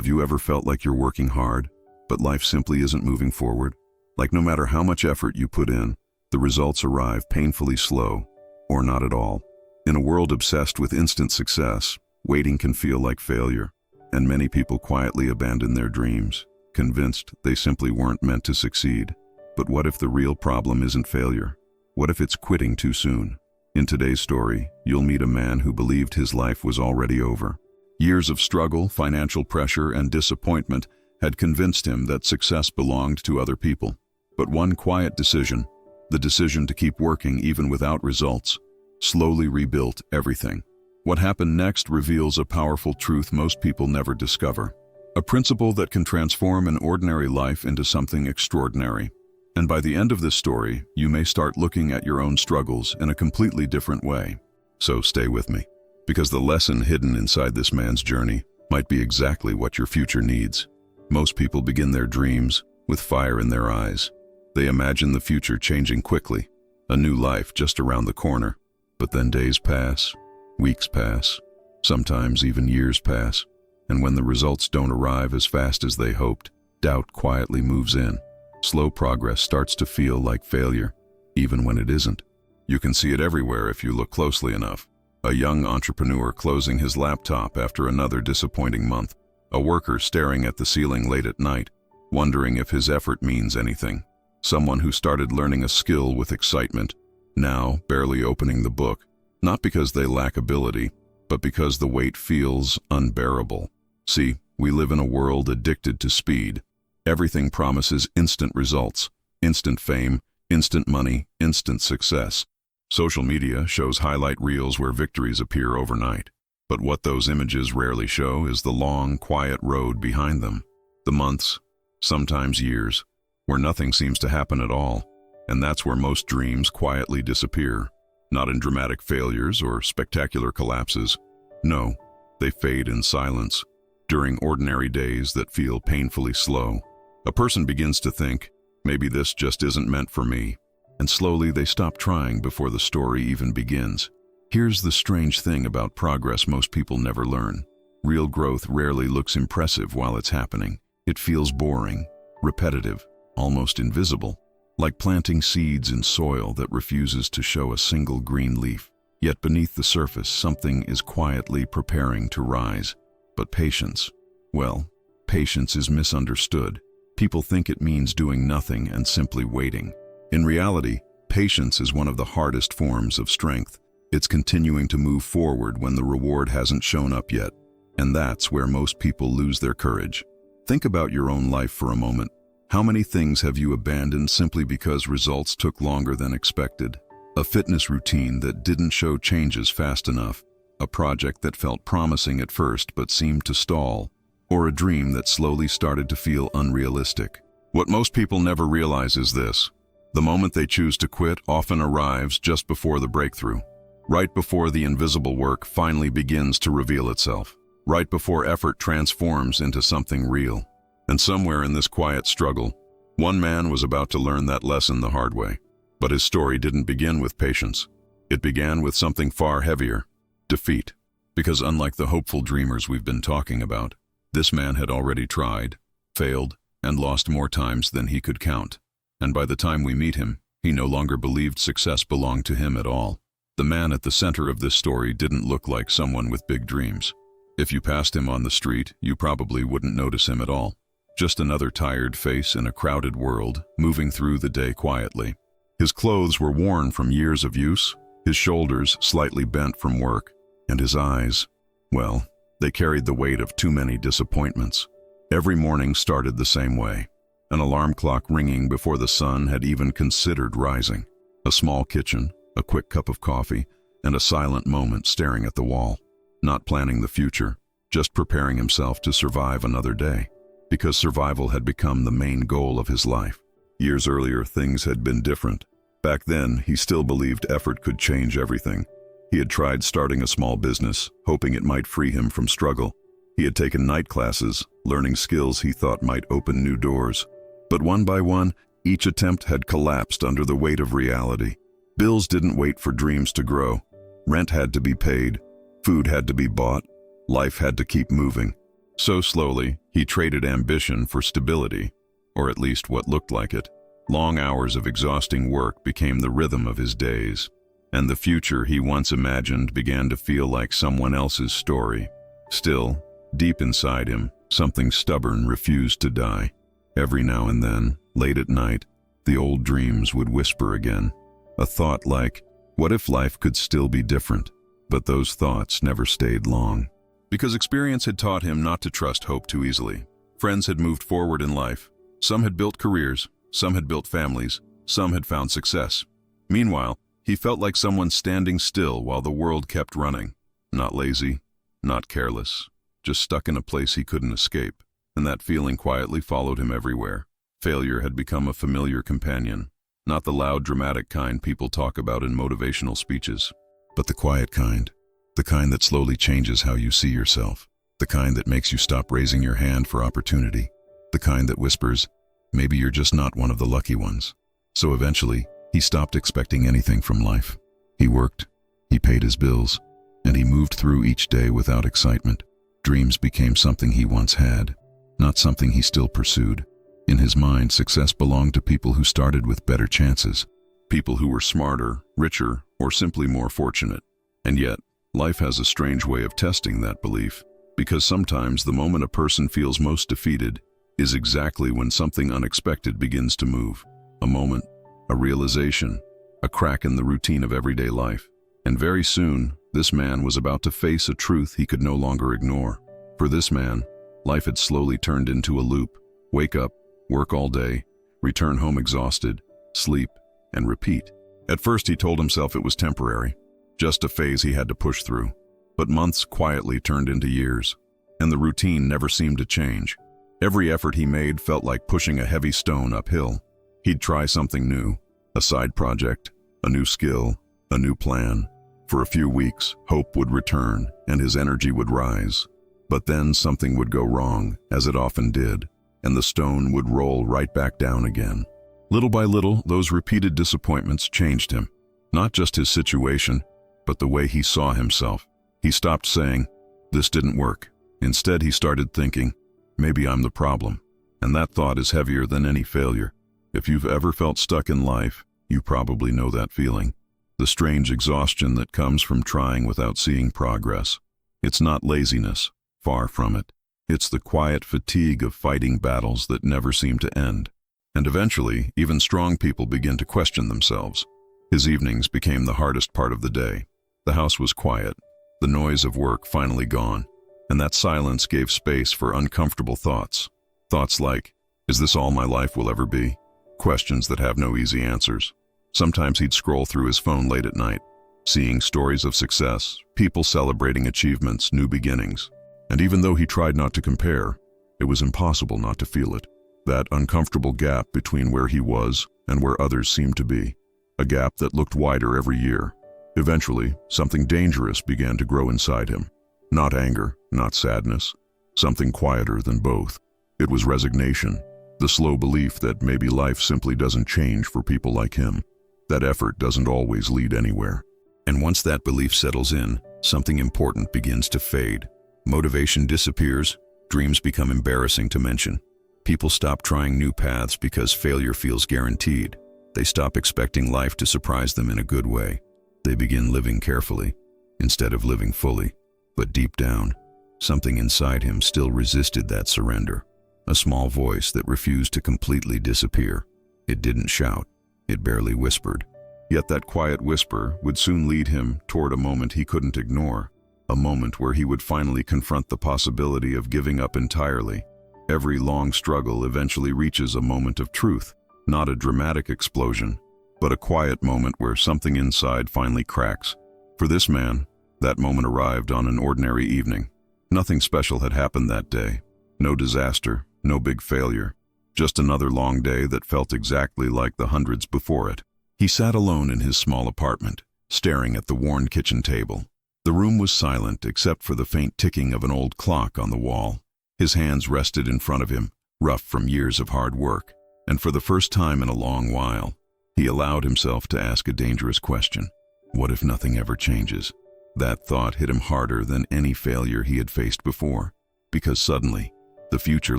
Have you ever felt like you're working hard, but life simply isn't moving forward? Like no matter how much effort you put in, the results arrive painfully slow, or not at all. In a world obsessed with instant success, waiting can feel like failure, and many people quietly abandon their dreams, convinced they simply weren't meant to succeed. But what if the real problem isn't failure? What if it's quitting too soon? In today's story, you'll meet a man who believed his life was already over. Years of struggle, financial pressure, and disappointment had convinced him that success belonged to other people. But one quiet decision, the decision to keep working even without results, slowly rebuilt everything. What happened next reveals a powerful truth most people never discover. A principle that can transform an ordinary life into something extraordinary. And by the end of this story, you may start looking at your own struggles in a completely different way. So stay with me, because the lesson hidden inside this man's journey might be exactly what your future needs. Most people begin their dreams with fire in their eyes. They imagine the future changing quickly, a new life just around the corner. But then days pass, weeks pass, sometimes even years pass, and when the results don't arrive as fast as they hoped, doubt quietly moves in. Slow progress starts to feel like failure, even when it isn't. You can see it everywhere if you look closely enough. A young entrepreneur closing his laptop after another disappointing month. A worker staring at the ceiling late at night, wondering if his effort means anything. Someone who started learning a skill with excitement, now barely opening the book, not because they lack ability, but because the weight feels unbearable. See, we live in a world addicted to speed. Everything promises instant results, instant fame, instant money, instant success. Social media shows highlight reels where victories appear overnight. But what those images rarely show is the long, quiet road behind them. The months, sometimes years, where nothing seems to happen at all. And that's where most dreams quietly disappear. Not in dramatic failures or spectacular collapses. No, they fade in silence, during ordinary days that feel painfully slow. A person begins to think, maybe this just isn't meant for me. And slowly they stop trying before the story even begins. Here's the strange thing about progress most people never learn. Real growth rarely looks impressive while it's happening. It feels boring, repetitive, almost invisible, like planting seeds in soil that refuses to show a single green leaf. Yet beneath the surface, something is quietly preparing to rise. But patience, well, patience is misunderstood. People think it means doing nothing and simply waiting. In reality, patience is one of the hardest forms of strength. It's continuing to move forward when the reward hasn't shown up yet. And that's where most people lose their courage. Think about your own life for a moment. How many things have you abandoned simply because results took longer than expected? A fitness routine that didn't show changes fast enough, a project that felt promising at first but seemed to stall, or a dream that slowly started to feel unrealistic. What most people never realize is this. The moment they choose to quit often arrives just before the breakthrough, right before the invisible work finally begins to reveal itself, right before effort transforms into something real. And somewhere in this quiet struggle, one man was about to learn that lesson the hard way. But his story didn't begin with patience. It began with something far heavier, defeat. Because unlike the hopeful dreamers we've been talking about, this man had already tried, failed, and lost more times than he could count. And by the time we meet him, he no longer believed success belonged to him at all. The man at the center of this story didn't look like someone with big dreams. If you passed him on the street, you probably wouldn't notice him at all. Just another tired face in a crowded world, moving through the day quietly. His clothes were worn from years of use, his shoulders slightly bent from work, and his eyes, well, they carried the weight of too many disappointments. Every morning started the same way. An alarm clock ringing before the sun had even considered rising. A small kitchen, a quick cup of coffee, and a silent moment staring at the wall. Not planning the future, just preparing himself to survive another day. Because survival had become the main goal of his life. Years earlier, things had been different. Back then, he still believed effort could change everything. He had tried starting a small business, hoping it might free him from struggle. He had taken night classes, learning skills he thought might open new doors. But one by one, each attempt had collapsed under the weight of reality. Bills didn't wait for dreams to grow. Rent had to be paid, food had to be bought, life had to keep moving. So slowly, he traded ambition for stability, or at least what looked like it. Long hours of exhausting work became the rhythm of his days, and the future he once imagined began to feel like someone else's story. Still, deep inside him, something stubborn refused to die. Every now and then, late at night, the old dreams would whisper again. A thought like, what if life could still be different? But those thoughts never stayed long. Because experience had taught him not to trust hope too easily. Friends had moved forward in life. Some had built careers, some had built families, some had found success. Meanwhile, he felt like someone standing still while the world kept running. Not lazy, not careless, just stuck in a place he couldn't escape. And that feeling quietly followed him everywhere. Failure had become a familiar companion. Not the loud, dramatic kind people talk about in motivational speeches, but the quiet kind. The kind that slowly changes how you see yourself. The kind that makes you stop raising your hand for opportunity. The kind that whispers, maybe you're just not one of the lucky ones. So eventually, he stopped expecting anything from life. He worked, he paid his bills, and he moved through each day without excitement. Dreams became something he once had, not something he still pursued. In his mind, success belonged to people who started with better chances. People who were smarter, richer, or simply more fortunate. And yet, life has a strange way of testing that belief, because sometimes the moment a person feels most defeated is exactly when something unexpected begins to move. A moment, a realization, a crack in the routine of everyday life. And very soon, this man was about to face a truth he could no longer ignore. For this man, life had slowly turned into a loop. Wake up, work all day, return home exhausted, sleep, and repeat. At first he told himself it was temporary, just a phase he had to push through. But months quietly turned into years, and the routine never seemed to change. Every effort he made felt like pushing a heavy stone uphill. He'd try something new, a side project, a new skill, a new plan. For a few weeks, hope would return and his energy would rise. But then something would go wrong, as it often did, and the stone would roll right back down again. Little by little, those repeated disappointments changed him. Not just his situation, but the way he saw himself. He stopped saying, "This didn't work." Instead, he started thinking, "Maybe I'm the problem." And that thought is heavier than any failure. If you've ever felt stuck in life, you probably know that feeling. The strange exhaustion that comes from trying without seeing progress. It's not laziness, far from it. It's the quiet fatigue of fighting battles that never seem to end. And eventually, even strong people begin to question themselves. His evenings became the hardest part of the day. The house was quiet, the noise of work finally gone, and that silence gave space for uncomfortable thoughts. Thoughts like, is this all my life will ever be? Questions that have no easy answers. Sometimes he'd scroll through his phone late at night, seeing stories of success, people celebrating achievements, new beginnings. And even though he tried not to compare, it was impossible not to feel it. That uncomfortable gap between where he was and where others seemed to be. A gap that looked wider every year. Eventually, something dangerous began to grow inside him. Not anger, not sadness. Something quieter than both. It was resignation. The slow belief that maybe life simply doesn't change for people like him. That effort doesn't always lead anywhere. And once that belief settles in, something important begins to fade. Motivation disappears, dreams become embarrassing to mention. People stop trying new paths because failure feels guaranteed. They stop expecting life to surprise them in a good way. They begin living carefully, instead of living fully. But deep down, something inside him still resisted that surrender. A small voice that refused to completely disappear. It didn't shout, it barely whispered. Yet that quiet whisper would soon lead him toward a moment he couldn't ignore. A moment where he would finally confront the possibility of giving up entirely. Every long struggle eventually reaches a moment of truth, not a dramatic explosion, but a quiet moment where something inside finally cracks. For this man, that moment arrived on an ordinary evening. Nothing special had happened that day. No disaster, no big failure. Just another long day that felt exactly like the hundreds before it. He sat alone in his small apartment, staring at the worn kitchen table. The room was silent except for the faint ticking of an old clock on the wall. His hands rested in front of him, rough from years of hard work. And for the first time in a long while, he allowed himself to ask a dangerous question. What if nothing ever changes? That thought hit him harder than any failure he had faced before. Because suddenly, the future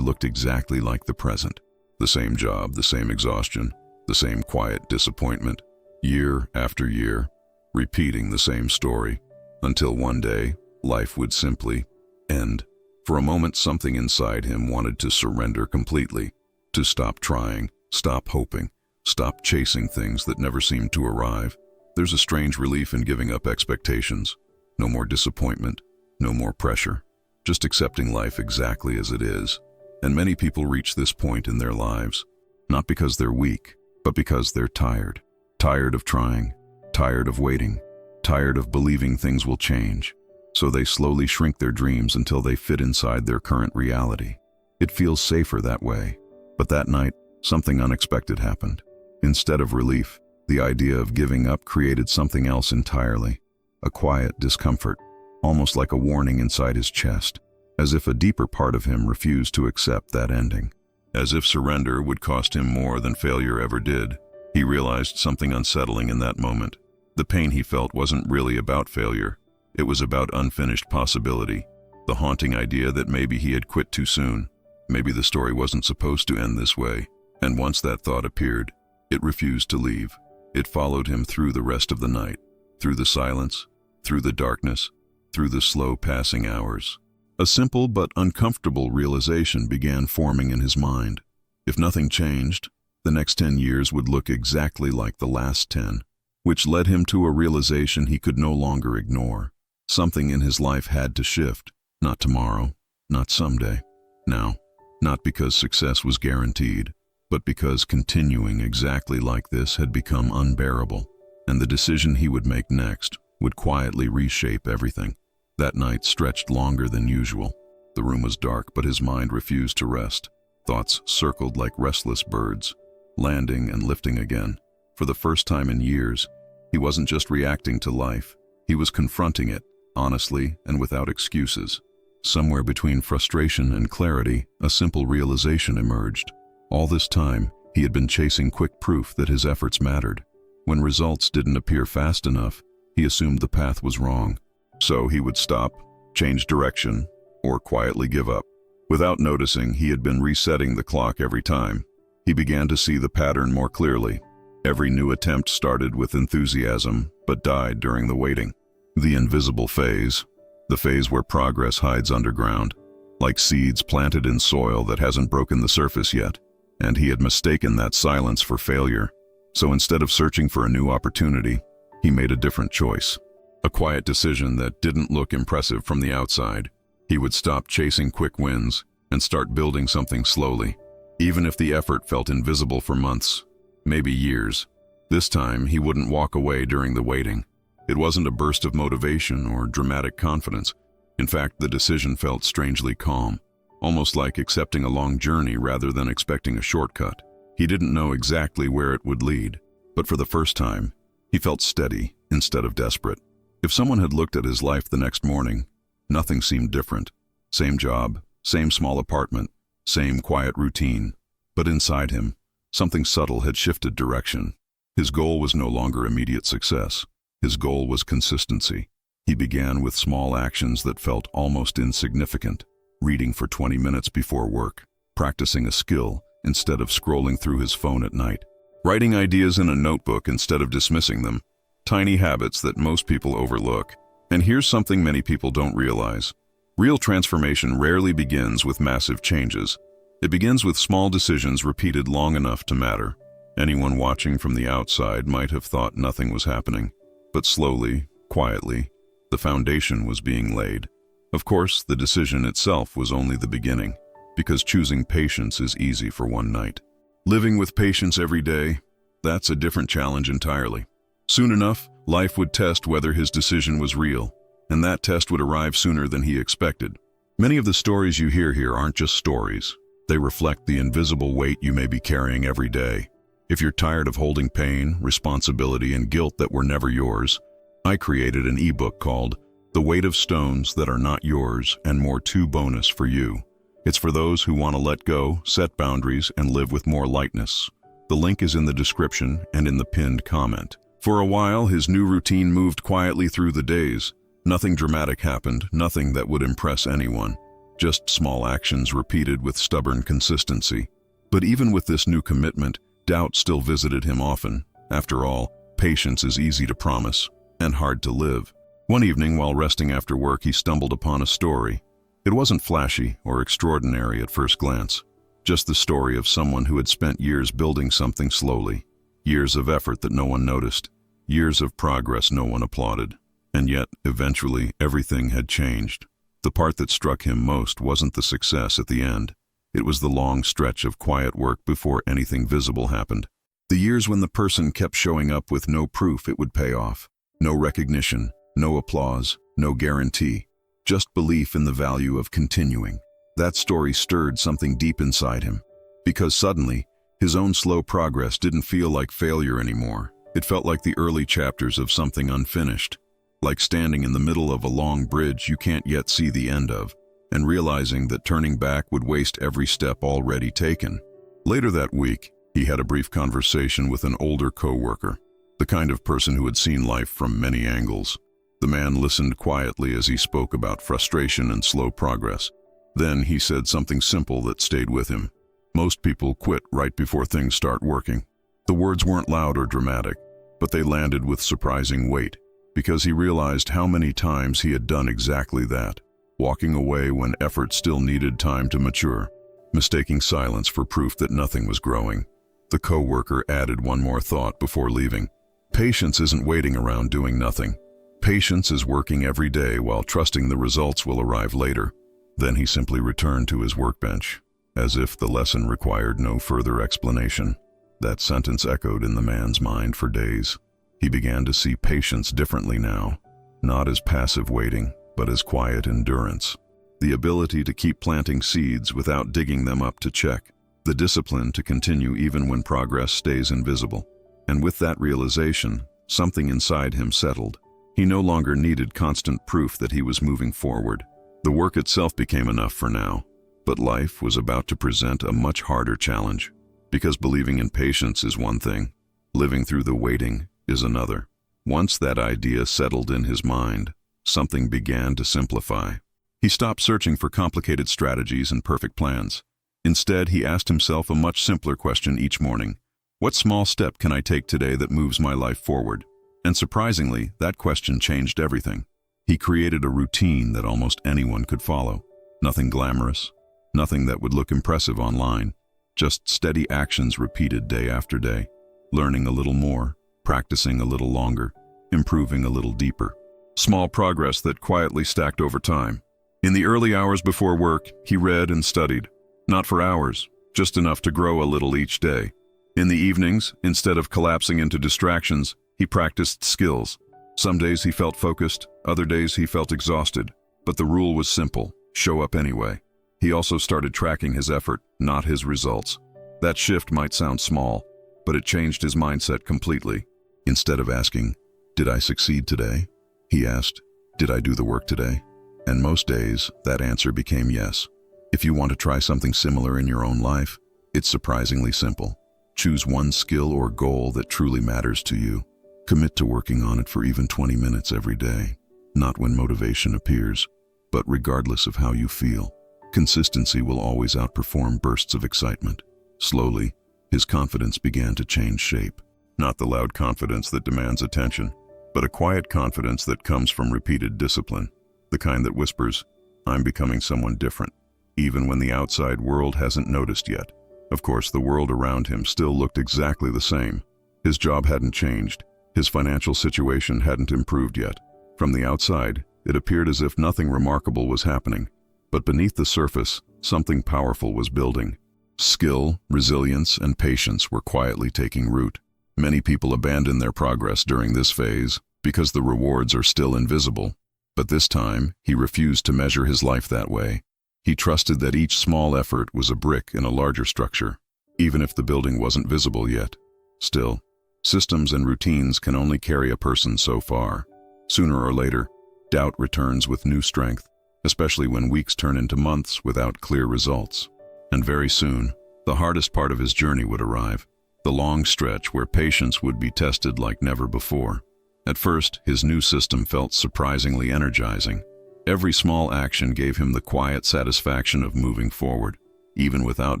looked exactly like the present. The same job, the same exhaustion, the same quiet disappointment, year after year, repeating the same story, until one day, life would simply end. For a moment, something inside him wanted to surrender completely, to stop trying, stop hoping, stop chasing things that never seemed to arrive. There's a strange relief in giving up expectations. No more disappointment, no more pressure, just accepting life exactly as it is. And many people reach this point in their lives, not because they're weak, but because they're tired. Tired of trying, tired of waiting, tired of believing things will change. So they slowly shrink their dreams until they fit inside their current reality. It feels safer that way. But that night, something unexpected happened. Instead of relief, the idea of giving up created something else entirely. A quiet discomfort, almost like a warning inside his chest, as if a deeper part of him refused to accept that ending. As if surrender would cost him more than failure ever did. He realized something unsettling in that moment. The pain he felt wasn't really about failure. It was about unfinished possibility, the haunting idea that maybe he had quit too soon. Maybe the story wasn't supposed to end this way. And once that thought appeared, it refused to leave. It followed him through the rest of the night, through the silence, through the darkness, through the slow passing hours. A simple but uncomfortable realization began forming in his mind. If nothing changed, the next 10 years would look exactly like the last 10, which led him to a realization he could no longer ignore. Something in his life had to shift, not tomorrow, not someday, now. Not because success was guaranteed, but because continuing exactly like this had become unbearable, and the decision he would make next would quietly reshape everything. That night stretched longer than usual. The room was dark, but his mind refused to rest. Thoughts circled like restless birds, landing and lifting again. For the first time in years, he wasn't just reacting to life. He was confronting it, honestly and without excuses. Somewhere between frustration and clarity, a simple realization emerged. All this time, he had been chasing quick proof that his efforts mattered. When results didn't appear fast enough, he assumed the path was wrong. So he would stop, change direction, or quietly give up. Without noticing, he had been resetting the clock every time. He began to see the pattern more clearly. Every new attempt started with enthusiasm, but died during the waiting. The invisible phase, the phase where progress hides underground, like seeds planted in soil that hasn't broken the surface yet. And he had mistaken that silence for failure. So instead of searching for a new opportunity, he made a different choice. A quiet decision that didn't look impressive from the outside. He would stop chasing quick wins and start building something slowly, even if the effort felt invisible for months, maybe years. This time, he wouldn't walk away during the waiting. It wasn't a burst of motivation or dramatic confidence. In fact, the decision felt strangely calm, almost like accepting a long journey rather than expecting a shortcut. He didn't know exactly where it would lead, but for the first time, he felt steady instead of desperate. If someone had looked at his life the next morning, nothing seemed different. Same job, same small apartment, same quiet routine. But inside him, something subtle had shifted direction. His goal was no longer immediate success. His goal was consistency. He began with small actions that felt almost insignificant. Reading for 20 minutes before work, practicing a skill instead of scrolling through his phone at night, writing ideas in a notebook instead of dismissing them. Tiny habits that most people overlook. And here's something many people don't realize. Real transformation rarely begins with massive changes. It begins with small decisions repeated long enough to matter. Anyone watching from the outside might have thought nothing was happening. But slowly, quietly, the foundation was being laid. Of course, the decision itself was only the beginning, because choosing patience is easy for one night. Living with patience every day, that's a different challenge entirely. Soon enough, life would test whether his decision was real, and that test would arrive sooner than he expected. Many of the stories you hear here aren't just stories. They reflect the invisible weight you may be carrying every day. If you're tired of holding pain, responsibility, and guilt that were never yours, I created an ebook called The Weight of Stones That Are Not Yours and More 2 Bonus for you. It's for those who want to let go, set boundaries, and live with more lightness. The link is in the description and in the pinned comment. For a while, his new routine moved quietly through the days. Nothing dramatic happened, nothing that would impress anyone. just small actions repeated with stubborn consistency. But even with this new commitment, doubt still visited him often. After all, patience is easy to promise and hard to live. One evening, while resting after work, he stumbled upon a story. It wasn't flashy or extraordinary at first glance, just the story of someone who had spent years building something slowly, years of effort that no one noticed, years of progress no one applauded. And yet, eventually, everything had changed. The part that struck him most wasn't the success at the end. It was the long stretch of quiet work before anything visible happened. The years when the person kept showing up with no proof it would pay off. No recognition, no applause, no guarantee. Just belief in the value of continuing. That story stirred something deep inside him. Because suddenly, his own slow progress didn't feel like failure anymore. It felt like the early chapters of something unfinished. Like standing in the middle of a long bridge you can't yet see the end of, and realizing that turning back would waste every step already taken. Later that week, he had a brief conversation with an older coworker, the kind of person who had seen life from many angles. The man listened quietly as he spoke about frustration and slow progress. Then he said something simple that stayed with him. Most people quit right before things start working. The words weren't loud or dramatic, but they landed with surprising weight, because he realized how many times he had done exactly that, walking away when effort still needed time to mature, mistaking silence for proof that nothing was growing. The coworker added one more thought before leaving. Patience isn't waiting around doing nothing. Patience is working every day while trusting the results will arrive later. Then he simply returned to his workbench, as if the lesson required no further explanation. That sentence echoed in the man's mind for days. He began to see patience differently now, not as passive waiting, but as quiet endurance. The ability to keep planting seeds without digging them up to check. The discipline to continue even when progress stays invisible. And with that realization, something inside him settled. He no longer needed constant proof that he was moving forward. The work itself became enough for now, but life was about to present a much harder challenge. Because believing in patience is one thing, living through the waiting is another. Once that idea settled in his mind, something began to simplify. He stopped searching for complicated strategies and perfect plans. Instead, he asked himself a much simpler question each morning. What small step can I take today that moves my life forward? And surprisingly, that question changed everything. He created a routine that almost anyone could follow. Nothing glamorous, nothing that would look impressive online. Just steady actions repeated day after day. Learning a little more, practicing a little longer, improving a little deeper. Small progress that quietly stacked over time. In the early hours before work, he read and studied. Not for hours, just enough to grow a little each day. In the evenings, instead of collapsing into distractions, he practiced skills. Some days he felt focused, other days he felt exhausted. But the rule was simple: show up anyway. He also started tracking his effort, not his results. That shift might sound small, but it changed his mindset completely. Instead of asking, "Did I succeed today?" he asked, "Did I do the work today?" And most days, that answer became yes. If you want to try something similar in your own life, it's surprisingly simple. Choose one skill or goal that truly matters to you. Commit to working on it for even 20 minutes every day. Not when motivation appears, but regardless of how you feel. Consistency will always outperform bursts of excitement. Slowly, his confidence began to change shape. Not the loud confidence that demands attention, but a quiet confidence that comes from repeated discipline. The kind that whispers, "I'm becoming someone different," even when the outside world hasn't noticed yet. Of course, the world around him still looked exactly the same. His job hadn't changed. His financial situation hadn't improved yet. From the outside, it appeared as if nothing remarkable was happening. But beneath the surface, something powerful was building. Skill, resilience, and patience were quietly taking root. Many people abandon their progress during this phase because the rewards are still invisible. But this time, he refused to measure his life that way. He trusted that each small effort was a brick in a larger structure, even if the building wasn't visible yet. Still, systems and routines can only carry a person so far. Sooner or later, doubt returns with new strength, especially when weeks turn into months without clear results. And very soon, the hardest part of his journey would arrive, the long stretch where patience would be tested like never before. At first, his new system felt surprisingly energizing. Every small action gave him the quiet satisfaction of moving forward. Even without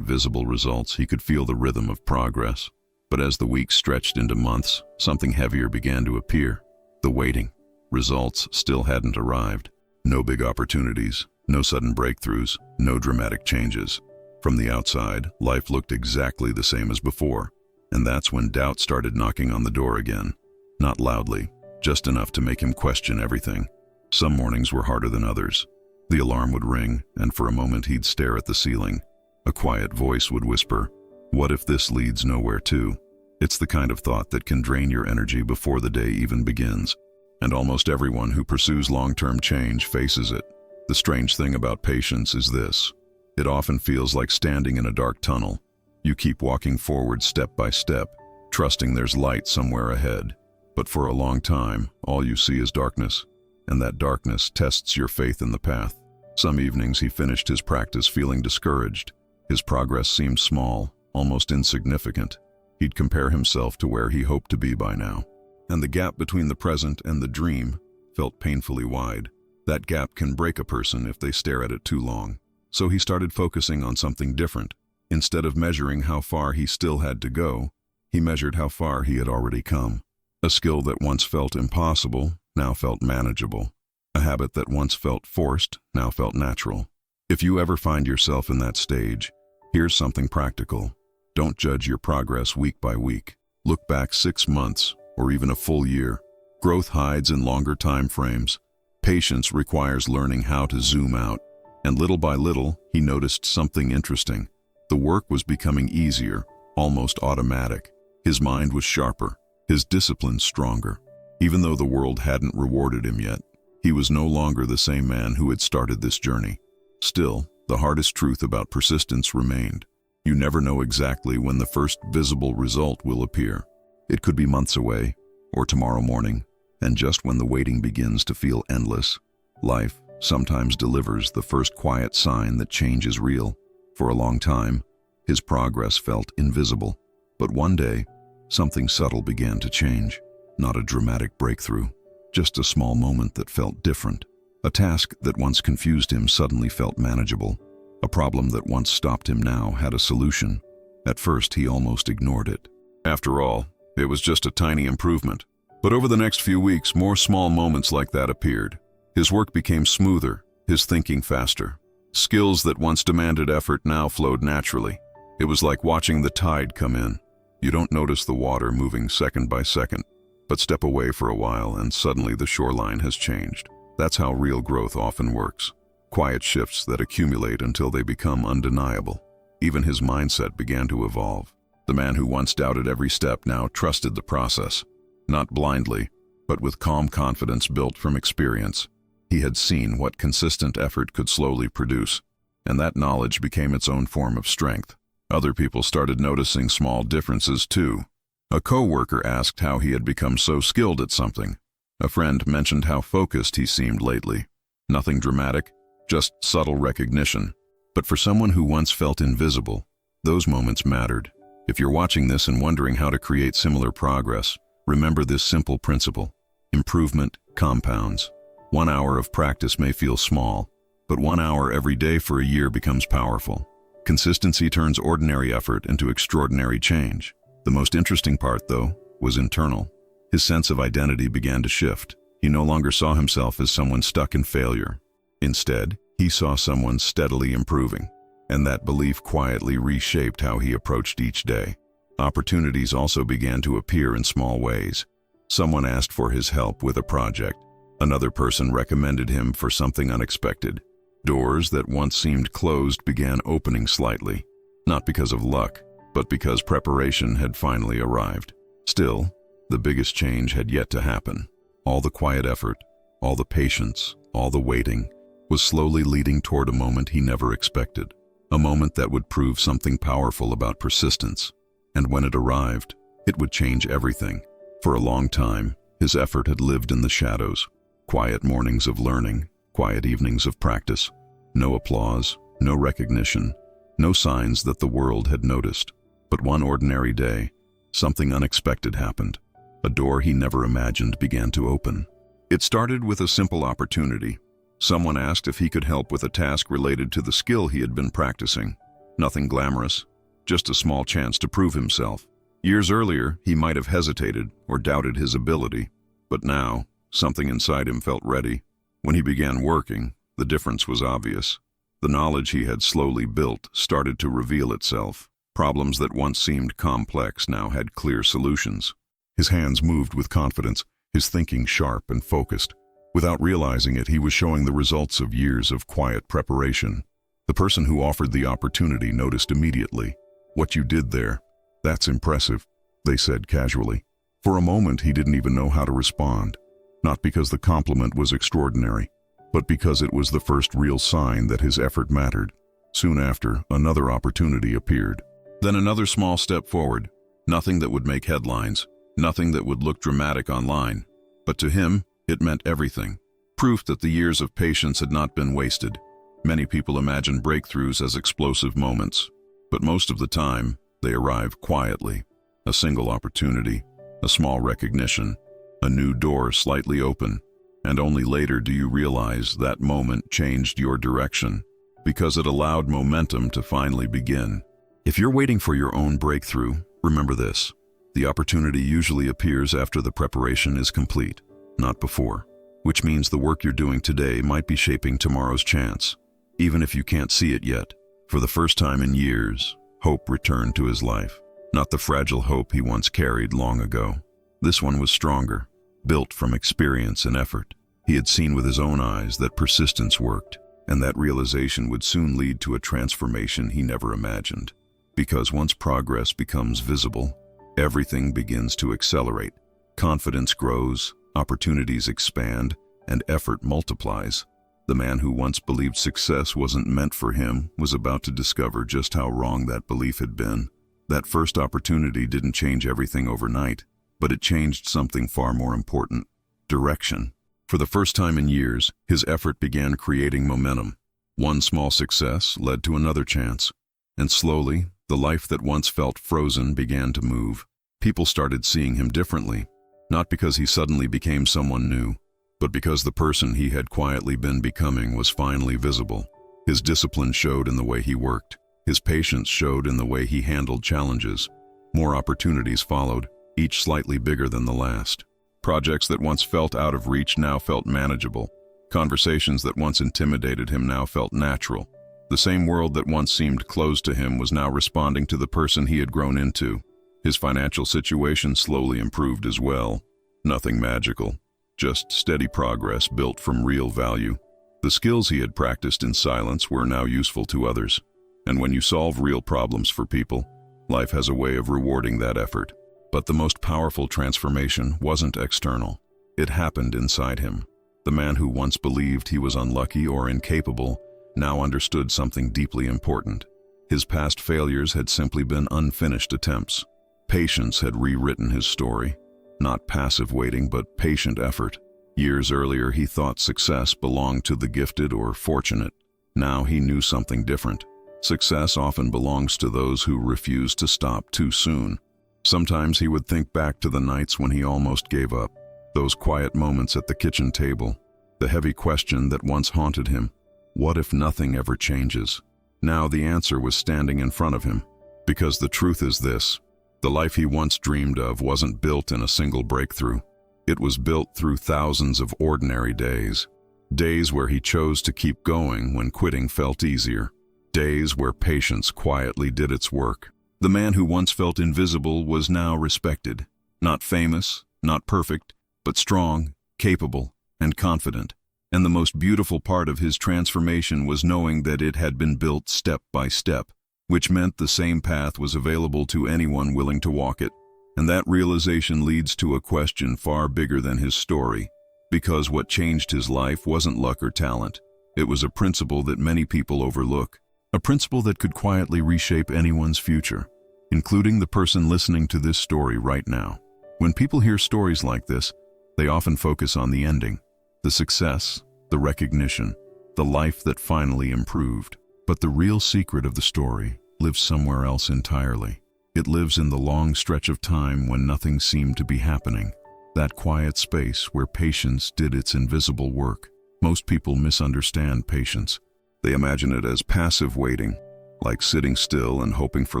visible results, he could feel the rhythm of progress. But as the weeks stretched into months, something heavier began to appear. The waiting. Results still hadn't arrived. No big opportunities, no sudden breakthroughs, no dramatic changes. From the outside, life looked exactly the same as before. And that's when doubt started knocking on the door again. Not loudly, just enough to make him question everything. Some mornings were harder than others. The alarm would ring, and for a moment he'd stare at the ceiling. A quiet voice would whisper, "What if this leads nowhere too?" It's the kind of thought that can drain your energy before the day even begins. And almost everyone who pursues long-term change faces it. The strange thing about patience is this. It often feels like standing in a dark tunnel. You keep walking forward step by step, trusting there's light somewhere ahead. But for a long time, all you see is darkness. And that darkness tests your faith in the path. Some evenings he finished his practice feeling discouraged. His progress seemed small, almost insignificant. He'd compare himself to where he hoped to be by now. And the gap between the present and the dream felt painfully wide. That gap can break a person if they stare at it too long. So he started focusing on something different. Instead of measuring how far he still had to go, he measured how far he had already come. A skill that once felt impossible now felt manageable. A habit that once felt forced now felt natural. If you ever find yourself in that stage, here's something practical. Don't judge your progress week by week. Look back 6 months or even a full year. Growth hides in longer time frames. Patience requires learning how to zoom out. And little by little, he noticed something interesting. The work was becoming easier, almost automatic. His mind was sharper, his discipline stronger. Even though the world hadn't rewarded him yet, he was no longer the same man who had started this journey. Still, the hardest truth about persistence remained. You never know exactly when the first visible result will appear. It could be months away, or tomorrow morning, and just when the waiting begins to feel endless, life sometimes delivers the first quiet sign that change is real. For a long time, his progress felt invisible. But one day, something subtle began to change. Not a dramatic breakthrough, just a small moment that felt different. A task that once confused him suddenly felt manageable. A problem that once stopped him now had a solution. At first, he almost ignored it. After all, it was just a tiny improvement. But over the next few weeks, more small moments like that appeared. His work became smoother, his thinking faster. Skills that once demanded effort now flowed naturally. It was like watching the tide come in. You don't notice the water moving second by second, but step away for a while and suddenly the shoreline has changed. That's how real growth often works. Quiet shifts that accumulate until they become undeniable. Even his mindset began to evolve. The man who once doubted every step now trusted the process. Not blindly, but with calm confidence built from experience. He had seen what consistent effort could slowly produce, and that knowledge became its own form of strength. Other people started noticing small differences too. A coworker asked how he had become so skilled at something. A friend mentioned how focused he seemed lately. Nothing dramatic, just subtle recognition. But for someone who once felt invisible, those moments mattered. If you're watching this and wondering how to create similar progress, remember this simple principle. Improvement compounds. 1 hour of practice may feel small, but 1 hour every day for a year becomes powerful. Consistency turns ordinary effort into extraordinary change. The most interesting part, though, was internal. His sense of identity began to shift. He no longer saw himself as someone stuck in failure. Instead, he saw someone steadily improving, and that belief quietly reshaped how he approached each day. Opportunities also began to appear in small ways. Someone asked for his help with a project. Another person recommended him for something unexpected. Doors that once seemed closed began opening slightly, not because of luck, but because preparation had finally arrived. Still, the biggest change had yet to happen. All the quiet effort, all the patience, all the waiting, was slowly leading toward a moment he never expected. A moment that would prove something powerful about persistence. And when it arrived, it would change everything. For a long time, his effort had lived in the shadows. Quiet mornings of learning, quiet evenings of practice. No applause, no recognition, no signs that the world had noticed. But one ordinary day, something unexpected happened. A door he never imagined began to open. It started with a simple opportunity. Someone asked if he could help with a task related to the skill he had been practicing. Nothing glamorous, just a small chance to prove himself. Years earlier, he might have hesitated or doubted his ability, but now, something inside him felt ready. When he began working, the difference was obvious. The knowledge he had slowly built started to reveal itself. Problems that once seemed complex now had clear solutions. His hands moved with confidence, his thinking sharp and focused. Without realizing it, he was showing the results of years of quiet preparation. The person who offered the opportunity noticed immediately. "What you did there, that's impressive," they said casually. For a moment, he didn't even know how to respond. Not because the compliment was extraordinary, but because it was the first real sign that his effort mattered. Soon after, another opportunity appeared. Then another small step forward. Nothing that would make headlines, nothing that would look dramatic online. But to him, it meant everything. Proof that the years of patience had not been wasted. Many people imagine breakthroughs as explosive moments, but most of the time, they arrive quietly. A single opportunity, a small recognition, a new door slightly open, and only later do you realize that moment changed your direction, because it allowed momentum to finally begin. If you're waiting for your own breakthrough, remember this. The opportunity usually appears after the preparation is complete, not before, which means the work you're doing today might be shaping tomorrow's chance. Even if you can't see it yet, for the first time in years, hope returned to his life. Not the fragile hope he once carried long ago. This one was stronger, built from experience and effort. He had seen with his own eyes that persistence worked, and that realization would soon lead to a transformation he never imagined. Because once progress becomes visible, everything begins to accelerate. Confidence grows, opportunities expand, and effort multiplies. The man who once believed success wasn't meant for him was about to discover just how wrong that belief had been. That first opportunity didn't change everything overnight, but it changed something far more important: direction. For the first time in years, his effort began creating momentum. One small success led to another chance, and slowly, the life that once felt frozen began to move. People started seeing him differently, not because he suddenly became someone new, but because the person he had quietly been becoming was finally visible. His discipline showed in the way he worked. His patience showed in the way he handled challenges. More opportunities followed, each slightly bigger than the last. Projects that once felt out of reach now felt manageable. Conversations that once intimidated him now felt natural. The same world that once seemed closed to him was now responding to the person he had grown into. His financial situation slowly improved as well. Nothing magical, just steady progress built from real value. The skills he had practiced in silence were now useful to others. And when you solve real problems for people, life has a way of rewarding that effort. But the most powerful transformation wasn't external. It happened inside him. The man who once believed he was unlucky or incapable now understood something deeply important. His past failures had simply been unfinished attempts. Patience had rewritten his story. Not passive waiting, but patient effort. Years earlier, he thought success belonged to the gifted or fortunate. Now he knew something different. Success often belongs to those who refuse to stop too soon. Sometimes he would think back to the nights when he almost gave up. Those quiet moments at the kitchen table. The heavy question that once haunted him. What if nothing ever changes? Now the answer was standing in front of him. Because the truth is this: the life he once dreamed of wasn't built in a single breakthrough. It was built through thousands of ordinary days. Days where he chose to keep going when quitting felt easier. Days where patience quietly did its work. The man who once felt invisible was now respected. Not famous, not perfect, but strong, capable, and confident. And the most beautiful part of his transformation was knowing that it had been built step by step, which meant the same path was available to anyone willing to walk it. And that realization leads to a question far bigger than his story, because what changed his life wasn't luck or talent. It was a principle that many people overlook, a principle that could quietly reshape anyone's future, including the person listening to this story right now. When people hear stories like this, they often focus on the ending, the success, the recognition, the life that finally improved. But the real secret of the story lives somewhere else entirely. It lives in the long stretch of time when nothing seemed to be happening. That quiet space where patience did its invisible work. Most people misunderstand patience. They imagine it as passive waiting, like sitting still and hoping for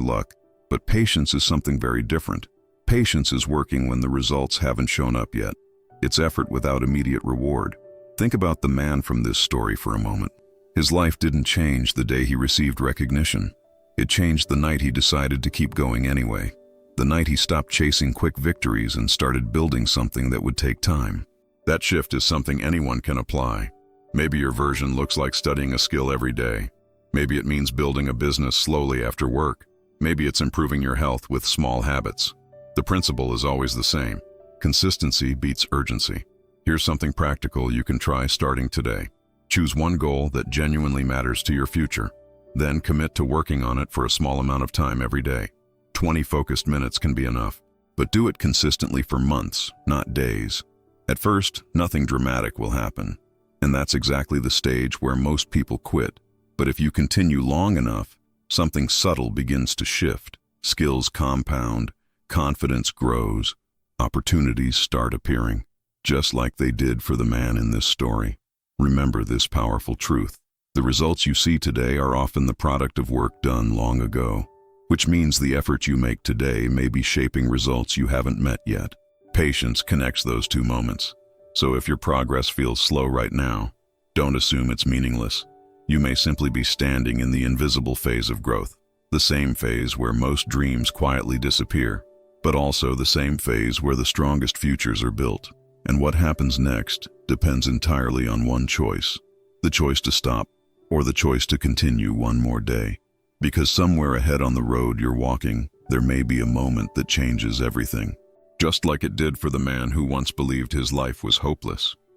luck. But patience is something very different. Patience is working when the results haven't shown up yet. It's effort without immediate reward. Think about the man from this story for a moment. His life didn't change the day he received recognition. It changed the night he decided to keep going anyway. The night he stopped chasing quick victories and started building something that would take time. That shift is something anyone can apply. Maybe your version looks like studying a skill every day. Maybe it means building a business slowly after work. Maybe it's improving your health with small habits. The principle is always the same. Consistency beats urgency. Here's something practical you can try starting today. Choose one goal that genuinely matters to your future. Then commit to working on it for a small amount of time every day. 20 focused minutes can be enough, but do it consistently for months, not days. At first, nothing dramatic will happen, and that's exactly the stage where most people quit. But if you continue long enough, something subtle begins to shift. Skills compound, confidence grows, opportunities start appearing, just like they did for the man in this story. Remember this powerful truth. The results you see today are often the product of work done long ago, which means the effort you make today may be shaping results you haven't met yet. Patience connects those two moments. So if your progress feels slow right now, don't assume it's meaningless. You may simply be standing in the invisible phase of growth, the same phase where most dreams quietly disappear, but also the same phase where the strongest futures are built. And what happens next depends entirely on one choice: the choice to stop, or the choice to continue one more day. Because somewhere ahead on the road you're walking, there may be a moment that changes everything. Just like it did for the man who once believed his life was hopeless.